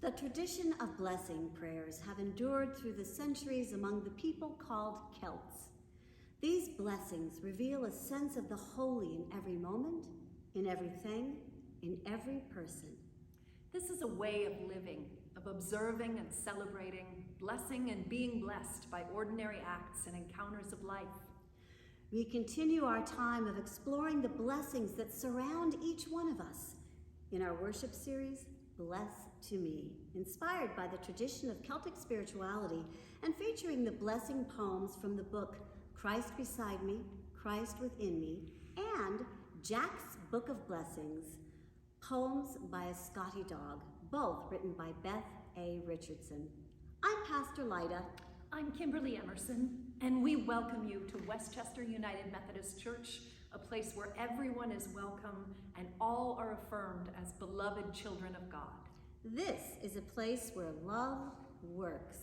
The tradition of blessing prayers have endured through the centuries among the people called Celts. These blessings reveal a sense of the holy in every moment, in everything, in every person. This is a way of living, of observing and celebrating, blessing and being blessed by ordinary acts and encounters of life. We continue our time of exploring the blessings that surround each one of us in our worship series, Bless to Me, inspired by the tradition of Celtic spirituality and featuring the blessing poems from the book Christ Beside Me, Christ Within Me, and Jack's Book of Blessings, Poems by a Scotty Dog, both written by Beth A. Richardson. I'm Pastor Lyda. I'm Kimberly Emerson, and we welcome you to Westchester United Methodist Church, a place where everyone is welcome and all are affirmed as beloved children of God. This is a place where love works.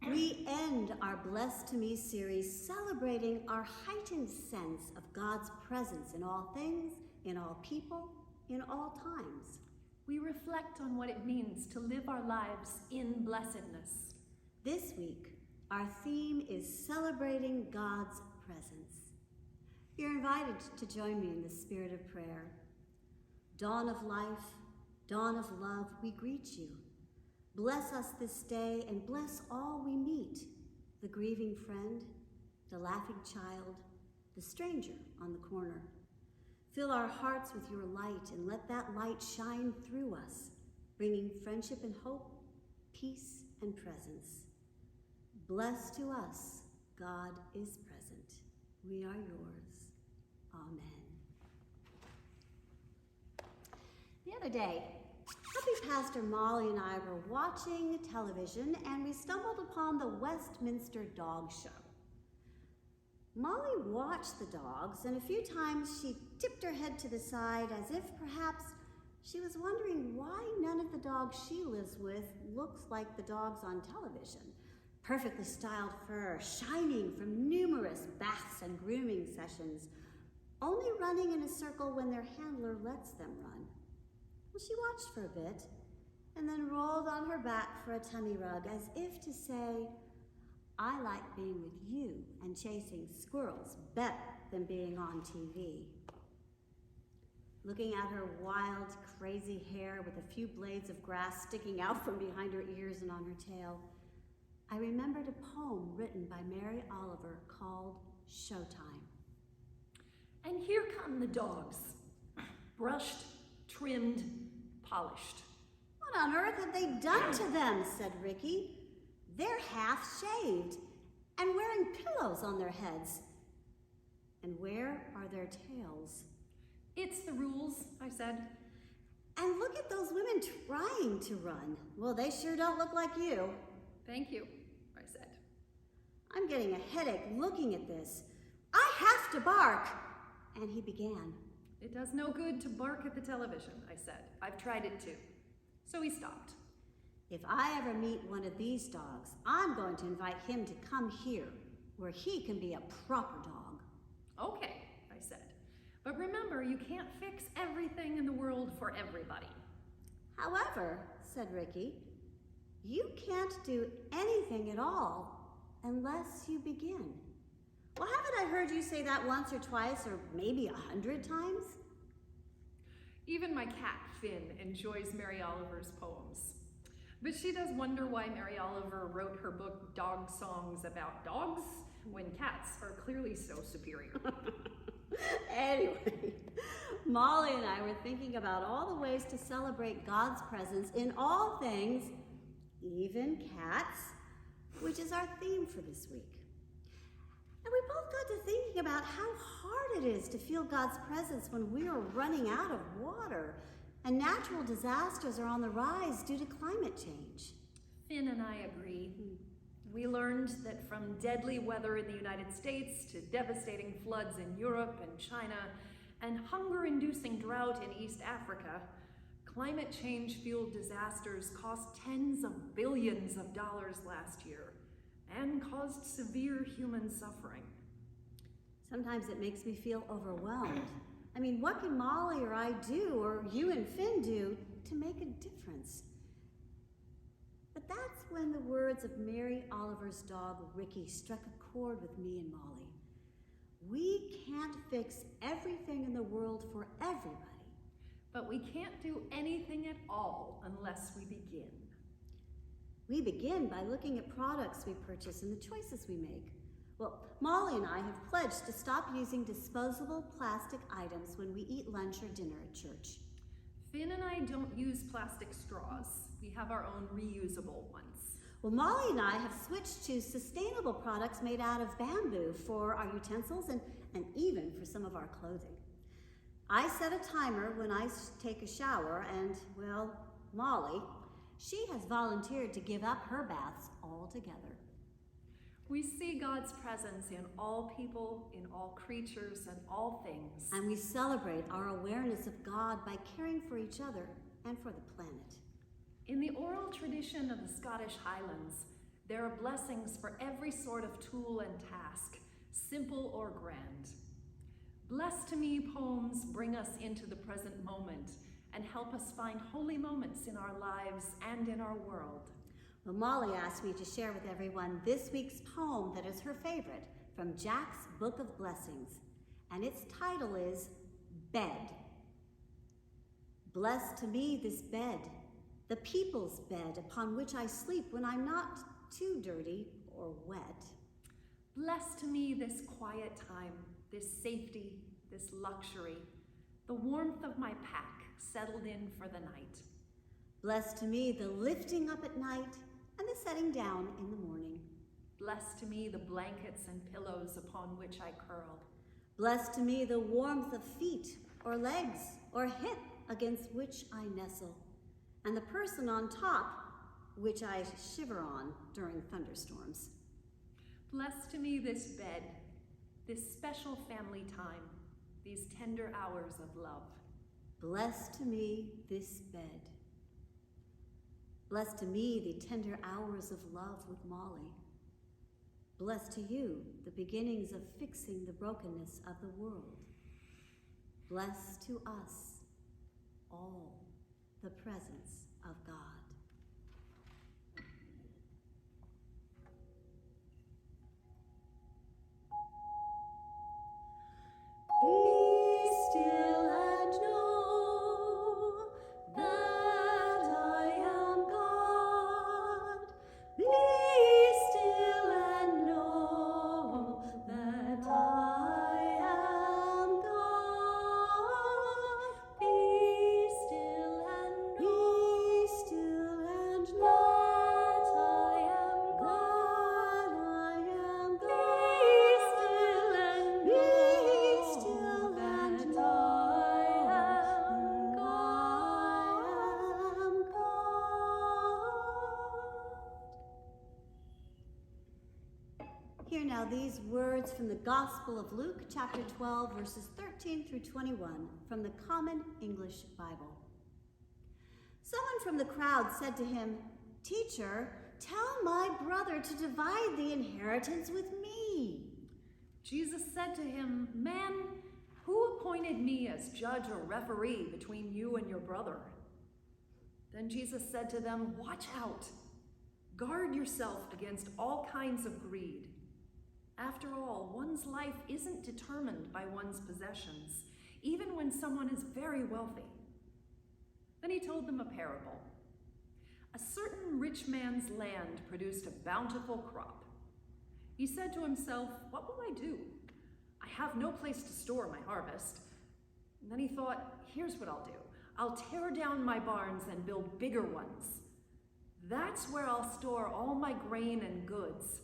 We end our Bless to Me series celebrating our heightened sense of God's presence in all things, in all people, in all times. We reflect on what it means to live our lives in blessedness. This week, our theme is celebrating God's presence. You're invited to join me in the spirit of prayer. Dawn of life, dawn of love, we greet you. Bless us this day and bless all we meet, the grieving friend, the laughing child, the stranger on the corner. Fill our hearts with your light and let that light shine through us, bringing friendship and hope, peace and presence. Bless to us, God is present. We are yours. Amen. The other day, Happy Pastor Molly and I were watching television and we stumbled upon the Westminster Dog Show. Molly watched the dogs and a few times she tipped her head to the side as if perhaps she was wondering why none of the dogs she lives with looks like the dogs on television. Perfectly styled fur, shining from numerous baths and grooming sessions, only running in a circle when their handler lets them run. Well, she watched for a bit and then rolled on her back for a tummy rug as if to say, I like being with you and chasing squirrels better than being on TV. Looking at her wild, crazy hair with a few blades of grass sticking out from behind her ears and on her tail, I remembered a poem written by Mary Oliver called Showtime. And here come the dogs, brushed, trimmed, polished. What on earth have they done to them, said Ricky. They're half shaved and wearing pillows on their heads. And where are their tails? It's the rules, I said. And look at those women trying to run. Well, they sure don't look like you. Thank you, I said. I'm getting a headache looking at this. I have to bark. And he began. It does no good to bark at the television, I said. I've tried it too. So he stopped. If I ever meet one of these dogs, I'm going to invite him to come here, where he can be a proper dog. Okay, I said. But remember, you can't fix everything in the world for everybody. However, said Ricky, you can't do anything at all unless you begin. Well, haven't I heard you say that once or twice or maybe 100 times? Even my cat, Finn, enjoys Mary Oliver's poems. But she does wonder why Mary Oliver wrote her book Dog Songs about dogs when cats are clearly so superior. Anyway, Molly and I were thinking about all the ways to celebrate God's presence in all things, even cats, which is our theme for this week. And we both got to thinking about how hard it is to feel God's presence when we are running out of water and natural disasters are on the rise due to climate change. Finn and I agree. We learned that from deadly weather in the United States to devastating floods in Europe and China and hunger-inducing drought in East Africa, climate change-fueled disasters cost tens of billions of dollars last year and caused severe human suffering. Sometimes it makes me feel overwhelmed. I mean, what can Molly or I do, or you and Finn do, to make a difference. But that's when the words of Mary Oliver's dog, Ricky, struck a chord with me and Molly. We can't fix everything in the world for everybody. But we can't do anything at all unless we begin. We begin by looking at products we purchase and the choices we make. Well, Molly and I have pledged to stop using disposable plastic items when we eat lunch or dinner at church. Finn and I don't use plastic straws. We have our own reusable ones. Well, Molly and I have switched to sustainable products made out of bamboo for our utensils and even for some of our clothing. I set a timer when I take a shower and, well, Molly, she has volunteered to give up her baths altogether. We see God's presence in all people, in all creatures, and all things. And we celebrate our awareness of God by caring for each other and for the planet. In the oral tradition of the Scottish Highlands, there are blessings for every sort of tool and task, simple or grand. Bless to me poems bring us into the present moment and help us find holy moments in our lives and in our world. Well, Molly asked me to share with everyone this week's poem that is her favorite from Jack's Book of Blessings, and its title is Bed. Bless to me this bed, the people's bed upon which I sleep when I'm not too dirty or wet. Bless to me this quiet time, this safety, this luxury, the warmth of my pack settled in for the night. Bless to me the lifting up at night and the setting down in the morning. Bless to me the blankets and pillows upon which I curl. Bless to me the warmth of feet or legs or hip against which I nestle, and the person on top which I shiver on during thunderstorms. Bless to me this bed, this special family time, these tender hours of love. Bless to me this bed. Bless to me the tender hours of love with Molly. Bless to you the beginnings of fixing the brokenness of the world. Bless to us all the presence of God. Be still and know that I am God. Be still and know that I am God. Be still and know that I am God. I am God. Be still and know. Hear now these words from the Gospel of Luke, chapter 12, verses 13 through 21, from the Common English Bible. Someone from the crowd said to him, "Teacher, tell my brother to divide the inheritance with me." Jesus said to him, "Man, who appointed me as judge or referee between you and your brother?" Then Jesus said to them, "Watch out. Guard yourself against all kinds of greed. After all, one's life isn't determined by one's possessions, even when someone is very wealthy." Then he told them a parable. A certain rich man's land produced a bountiful crop. He said to himself, "What will I do? I have no place to store my harvest." And then he thought, "Here's what I'll do. I'll tear down my barns and build bigger ones. That's where I'll store all my grain and goods.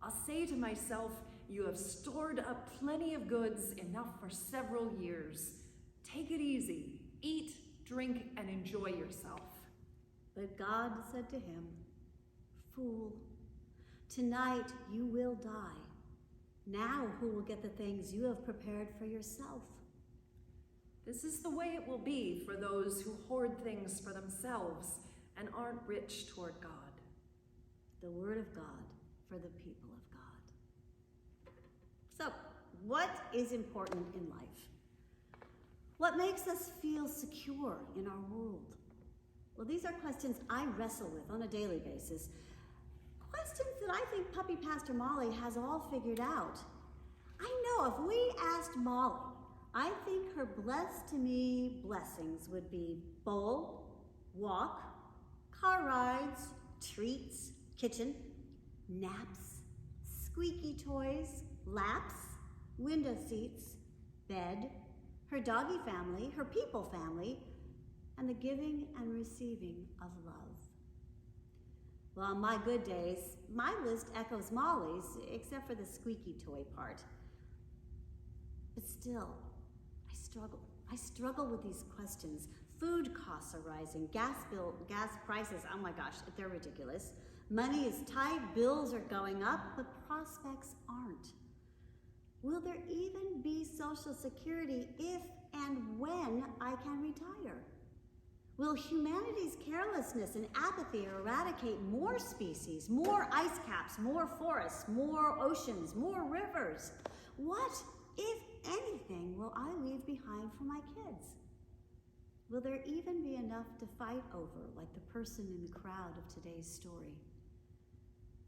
I'll say to myself, you have stored up plenty of goods, enough for several years. Take it easy. Eat, drink, and enjoy yourself." But God said to him, "Fool, tonight you will die. Now who will get the things you have prepared for yourself?" This is the way it will be for those who hoard things for themselves and aren't rich toward God. The word of God for the people of God. So, what is important in life? What makes us feel secure in our world? Well, these are questions I wrestle with on a daily basis. Questions that I think Puppy Pastor Molly has all figured out. I know if we asked Molly, I think her blessed to me blessings would be bowl, walk, car rides, treats, kitchen, naps, squeaky toys, laps, window seats, bed, her doggy family, her people family, and the giving and receiving of love. Well, on my good days, my list echoes Molly's, except for the squeaky toy part. But still, I struggle with these questions. Food costs are rising, gas prices, oh my gosh, they're ridiculous. Money is tight, bills are going up, but prospects aren't. Will there even be Social Security if and when I can retire? Will humanity's carelessness and apathy eradicate more species, more ice caps, more forests, more oceans, more rivers? What, if anything, will I leave behind for my kids? Will there even be enough to fight over, like the person in the crowd of today's story?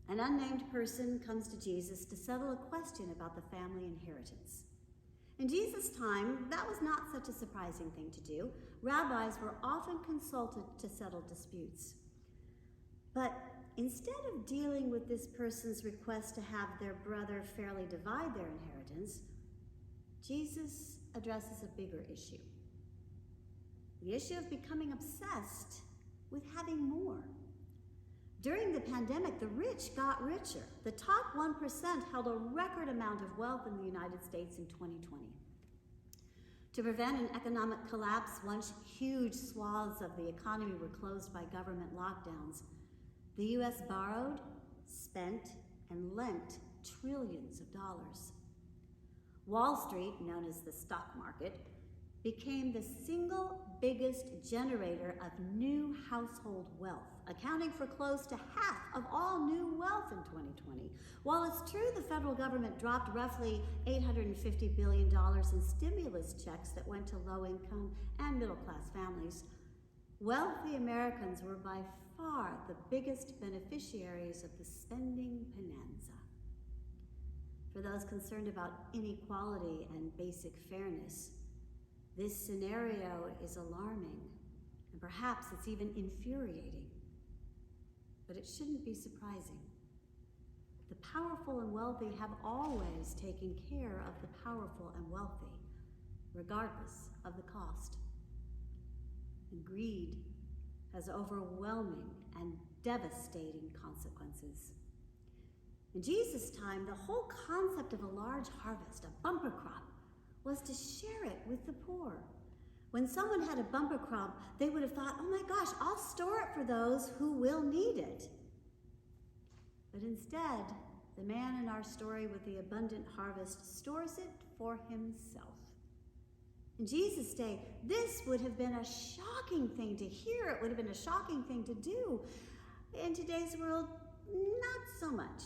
An unnamed person comes to Jesus to settle a question about the family inheritance. In Jesus' time, that was not such a surprising thing to do. Rabbis were often consulted to settle disputes. But instead of dealing with this person's request to have their brother fairly divide their inheritance, Jesus addresses a bigger issue. The issue of becoming obsessed with having more. During the pandemic, the rich got richer. The top 1% held a record amount of wealth in the United States in 2020. To prevent an economic collapse, once huge swaths of the economy were closed by government lockdowns, the U.S. borrowed, spent, and lent trillions of dollars. Wall Street, known as the stock market, became the single biggest generator of new household wealth, accounting for close to half of all new wealth in 2020. While it's true the federal government dropped roughly $850 billion in stimulus checks that went to low-income and middle-class families, wealthy Americans were by far the biggest beneficiaries of the spending bonanza. For those concerned about inequality and basic fairness, this scenario is alarming, and perhaps it's even infuriating. But it shouldn't be surprising. The powerful and wealthy have always taken care of the powerful and wealthy, regardless of the cost. And greed has overwhelming and devastating consequences. In Jesus' time, the whole concept of a large harvest, a bumper crop, was to share it with the poor. When someone had a bumper crop, they would have thought, oh my gosh, I'll store it for those who will need it. But instead, the man in our story with the abundant harvest stores it for himself. In Jesus' day, this would have been a shocking thing to hear. It would have been a shocking thing to do. In today's world, not so much.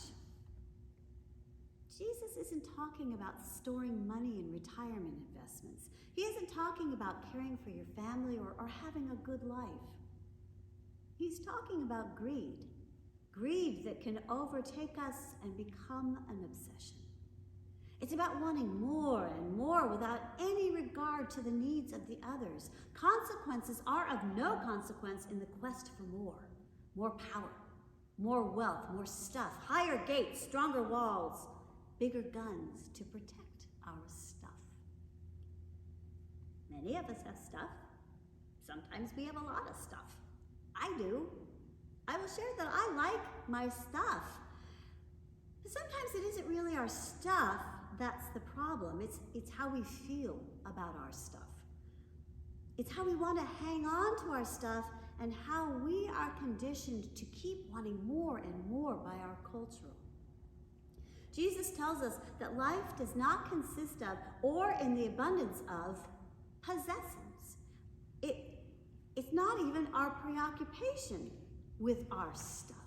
Jesus isn't talking about storing money in retirement investments. He isn't talking about caring for your family or having a good life. He's talking about greed. Greed that can overtake us and become an obsession. It's about wanting more and more without any regard to the needs of the others. Consequences are of no consequence in the quest for more. More power, more wealth, more stuff, higher gates, stronger walls, bigger guns to protect our stuff. Many of us have stuff. Sometimes we have a lot of stuff. I do. I will share that I like my stuff. But sometimes it isn't really our stuff that's the problem. It's how we feel about our stuff. It's how we want to hang on to our stuff and how we are conditioned to keep wanting more and more by our culture. Jesus tells us that life does not consist of, or in the abundance of, possessions. It's not even our preoccupation with our stuff.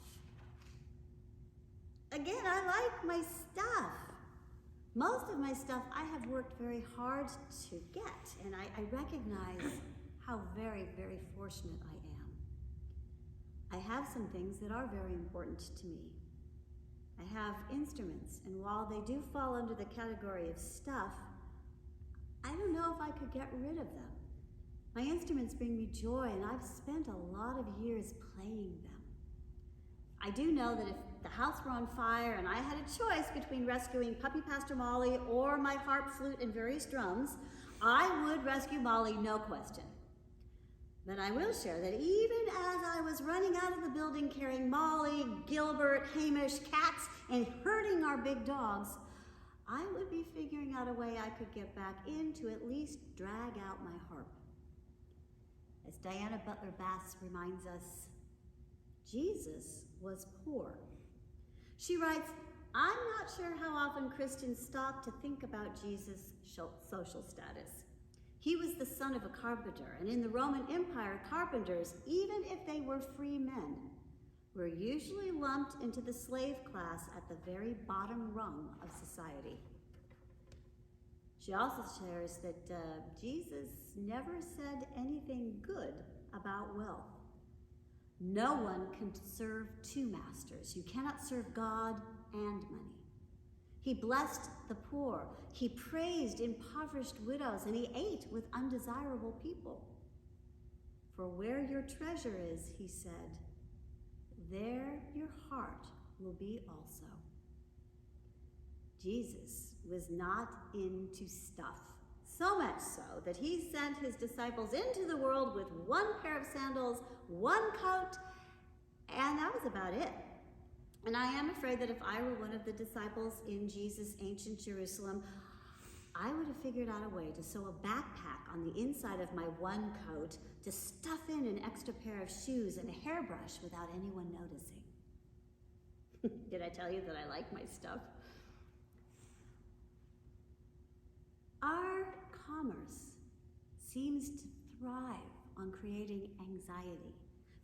Again, I like my stuff. Most of my stuff I have worked very hard to get, and I recognize how very, very fortunate I am. I have some things that are very important to me. I have instruments, and while they do fall under the category of stuff, I don't know if I could get rid of them. My instruments bring me joy, and I've spent a lot of years playing them. I do know that if the house were on fire and I had a choice between rescuing puppy Pastor Molly or my harp, flute, and various drums, I would rescue Molly, no question. But I will share that even as I was running out of the building carrying Molly, Gilbert, Hamish, cats, and herding our big dogs, I would be figuring out a way I could get back in to at least drag out my harp. As Diana Butler Bass reminds us, Jesus was poor. She writes, I'm not sure how often Christians stop to think about Jesus' social status. He was the son of a carpenter, and in the Roman Empire, carpenters, even if they were free men, were usually lumped into the slave class at the very bottom rung of society. She also shares that Jesus never said anything good about wealth. No one can serve two masters. You cannot serve God and money. He blessed the poor. He praised impoverished widows, and he ate with undesirable people. For where your treasure is, he said, there your heart will be also. Jesus was not into stuff, so much so that he sent his disciples into the world with one pair of sandals, one coat, and that was about it. And I am afraid that if I were one of the disciples in Jesus' ancient Jerusalem, I would have figured out a way to sew a backpack on the inside of my one coat to stuff in an extra pair of shoes and a hairbrush without anyone noticing. Did I tell you that I like my stuff? Our commerce seems to thrive on creating anxiety.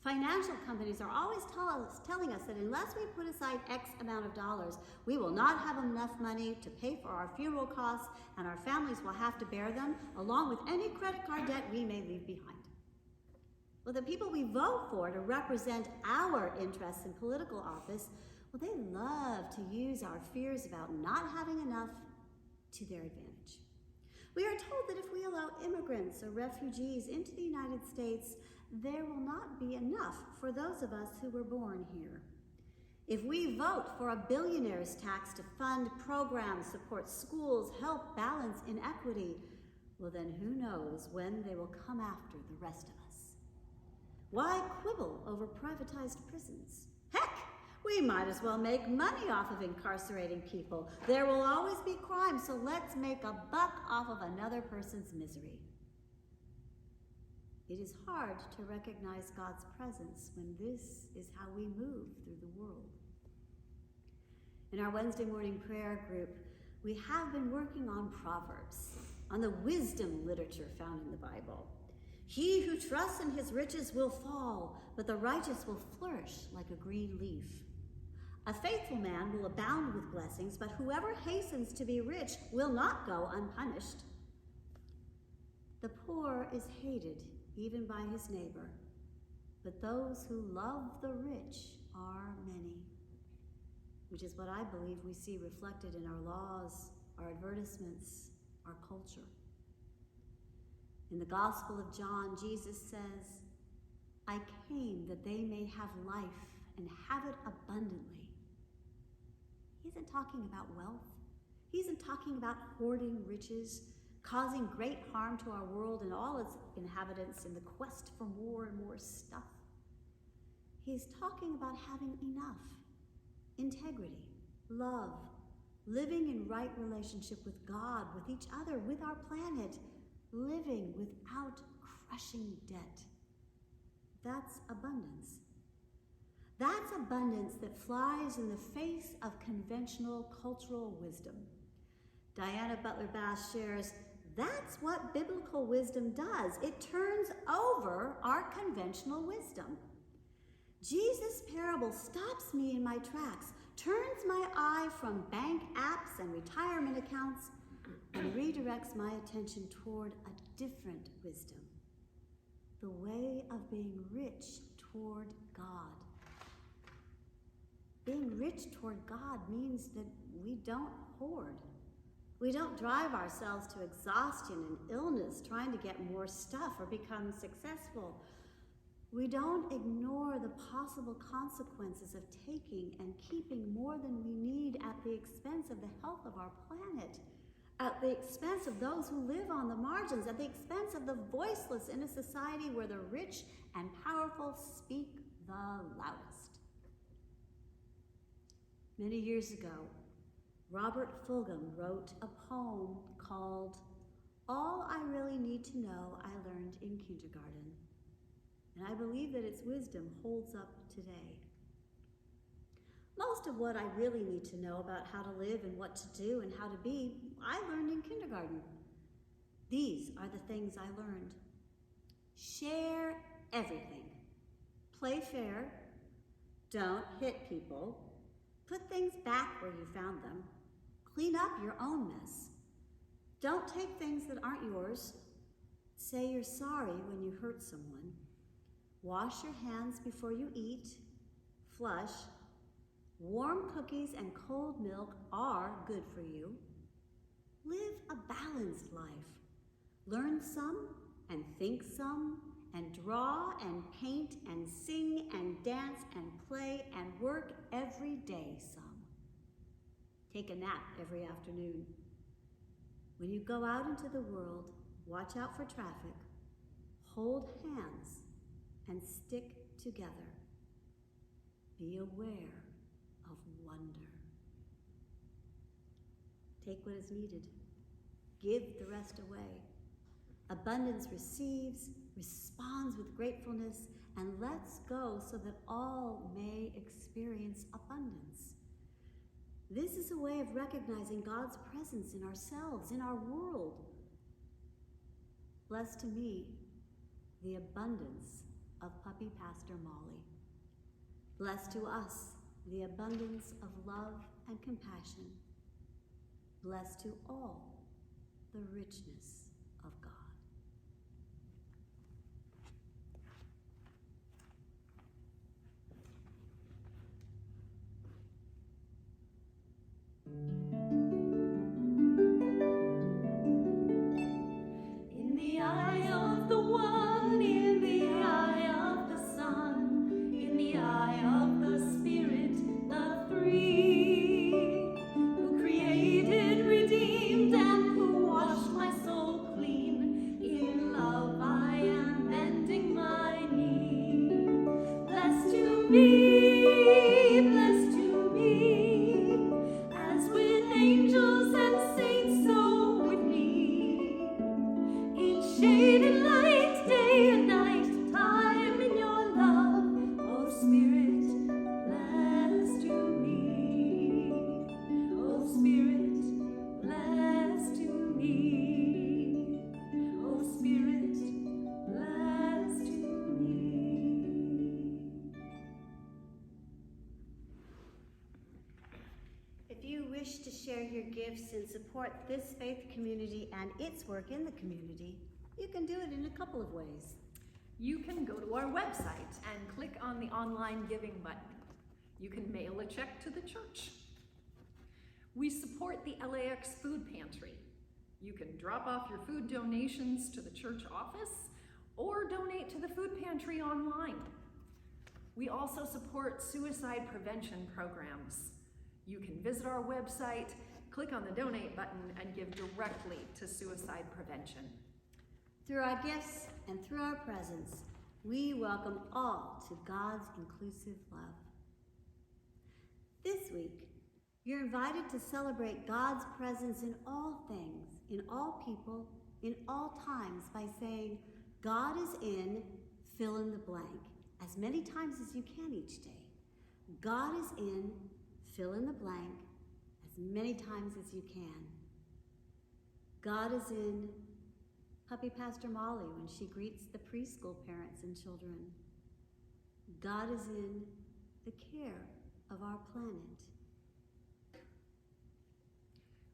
Financial companies are always telling us that unless we put aside X amount of dollars, we will not have enough money to pay for our funeral costs, and our families will have to bear them, along with any credit card debt we may leave behind. Well, the people we vote for to represent our interests in political office, well, they love to use our fears about not having enough to their advantage. We are told that if we allow immigrants or refugees into the United States, there will not be enough for those of us who were born here. If we vote for a billionaire's tax to fund programs, support schools, help balance inequity, well then who knows when they will come after the rest of us. Why quibble over privatized prisons? Heck, we might as well make money off of incarcerating people. There will always be crime, so let's make a buck off of another person's misery. It is hard to recognize God's presence when this is how we move through the world. In our Wednesday morning prayer group, we have been working on Proverbs, on the wisdom literature found in the Bible. He who trusts in his riches will fall, but the righteous will flourish like a green leaf. A faithful man will abound with blessings, but whoever hastens to be rich will not go unpunished. The poor is hated even by his neighbor, but those who love the rich are many, which is what I believe we see reflected in our laws, our advertisements, our culture. In the Gospel of John, Jesus says, I came that they may have life and have it abundantly. He isn't talking about wealth. He isn't talking about hoarding riches, causing great harm to our world and all its inhabitants in the quest for more and more stuff. He's talking about having enough, integrity, love, living in right relationship with God, with each other, with our planet, living without crushing debt. That's abundance. That's abundance that flies in the face of conventional cultural wisdom. Diana Butler Bass shares, that's what biblical wisdom does. It turns over our conventional wisdom. Jesus' parable stops me in my tracks, turns my eye from bank apps and retirement accounts, and redirects my attention toward a different wisdom, the way of being rich toward God. Being rich toward God means that we don't hoard. We don't drive ourselves to exhaustion and illness trying to get more stuff or become successful. We don't ignore the possible consequences of taking and keeping more than we need at the expense of the health of our planet, at the expense of those who live on the margins, at the expense of the voiceless in a society where the rich and powerful speak the loudest. Many years ago, Robert Fulghum wrote a poem called "All I Really Need to Know I Learned in Kindergarten," and I believe that its wisdom holds up today. Most of what I really need to know about how to live and what to do and how to be, I learned in kindergarten. These are the things I learned. Share everything. Play fair. Don't hit people. Put things back where you found them. Clean up your own mess. Don't take things that aren't yours. Say you're sorry when you hurt someone. Wash your hands before you eat. Flush. Warm cookies and cold milk are good for you. Live a balanced life. Learn some and think some and draw and paint and sing and dance and play and work every day some. Take a nap every afternoon. When you go out into the world, watch out for traffic, hold hands, and stick together. Be aware of wonder. Take what is needed. Give the rest away. Abundance receives, responds with gratefulness, and lets go so that all may experience abundance. This is a way of recognizing God's presence in ourselves, in our world. Bless to me the abundance of Puppy Pastor Molly. Bless to us the abundance of love and compassion. Bless to all the richness of God. In the eye of the one, in the eye of the Son, in the eye of the Spirit, the three, who created, redeemed, and who washed my soul clean. In love I am bending my knee. Blessed to me, blessed to me, as with angels and saints, so with me. In shade and light, day and night, time in your love, oh Spirit, bless to me. Oh Spirit, bless to me. Oh Spirit, bless to me. If you wish to share your gifts and support this faith community and its work in the community, you can do it in a couple of ways. You can go to our website and click on the online giving button. You can mail a check to the church. We support the LAX Food Pantry. You can drop off your food donations to the church office or donate to the food pantry online. We also support suicide prevention programs. You can visit our website, click on the donate button, and give directly to suicide prevention. Through our gifts and through our presence, we welcome all to God's inclusive love. This week, you're invited to celebrate God's presence in all things, in all people, in all times by saying, God is in, fill in the blank, as many times as you can each day. God is in, fill in the blank, as many times as you can. God is in Puppy Pastor Molly when she greets the preschool parents and children. God is in the care of our planet.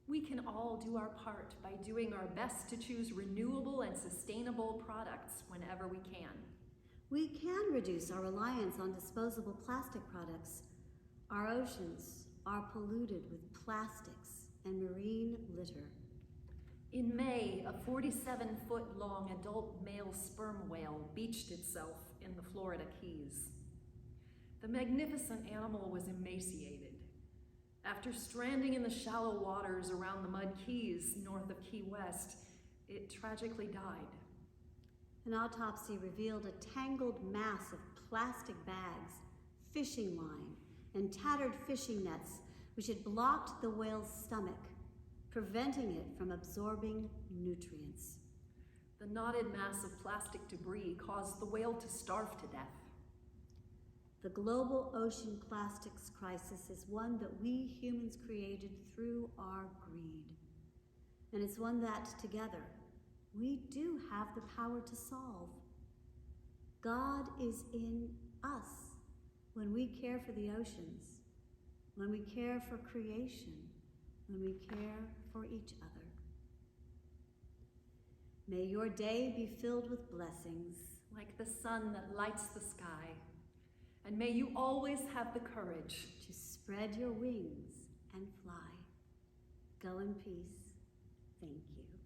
We can all do our part by doing our best to choose renewable and sustainable products whenever we can. We can reduce our reliance on disposable plastic products. Our oceans are polluted with plastics and marine litter. In May, a 47-foot-long adult male sperm whale beached itself in the Florida Keys. The magnificent animal was emaciated. After stranding in the shallow waters around the Mud Keys north of Key West, it tragically died. An autopsy revealed a tangled mass of plastic bags, fishing line, and tattered fishing nets which had blocked the whale's stomach, preventing it from absorbing nutrients. The knotted mass of plastic debris caused the whale to starve to death. The global ocean plastics crisis is one that we humans created through our greed. And it's one that, together, we do have the power to solve. God is in us when we care for the oceans, when we care for creation, when we care for each other. May your day be filled with blessings, like the sun that lights the sky. And may you always have the courage to spread your wings and fly. Go in peace. Thank you.